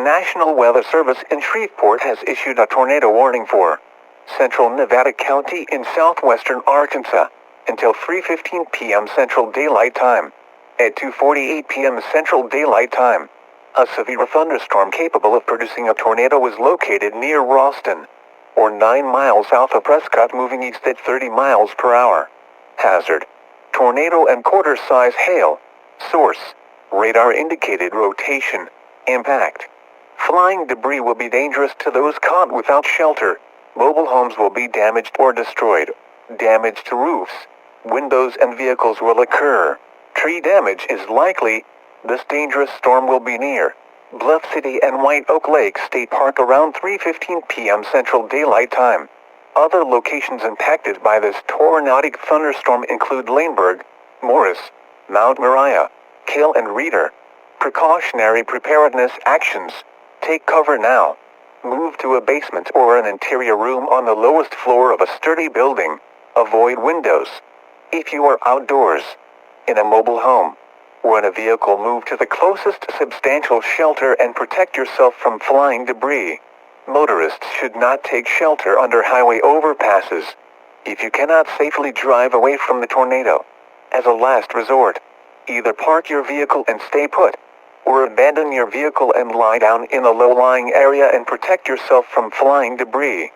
National Weather Service in Shreveport has issued a tornado warning for Central Nevada County in southwestern Arkansas until 3:15 p.m. Central Daylight Time. At 2:48 p.m. Central Daylight Time, a severe thunderstorm capable of producing a tornado was located near Ralston, or 9 miles south of Prescott, moving east at 30 miles per hour. Hazard: tornado and quarter-size hail. Source: radar indicated rotation. Impact: flying debris will be dangerous to those caught without shelter. Mobile homes will be damaged or destroyed. Damage to roofs, windows and vehicles will occur. Tree damage is likely. This dangerous storm will be near Bluff City and White Oak Lake State Park around 3:15 p.m. Central Daylight Time. Other locations impacted by this tornadic thunderstorm include Laneburg, Morris, Mount Moriah, Cale and Reeder. Precautionary preparedness actions: take cover now. Move to a basement or an interior room on the lowest floor of a sturdy building. Avoid windows. If you are outdoors, in a mobile home, or in a vehicle, move to the closest substantial shelter and protect yourself from flying debris. Motorists should not take shelter under highway overpasses if you cannot safely drive away from the tornado. As a last resort, either park your vehicle and stay put, or abandon your vehicle and lie down in a low-lying area and protect yourself from flying debris.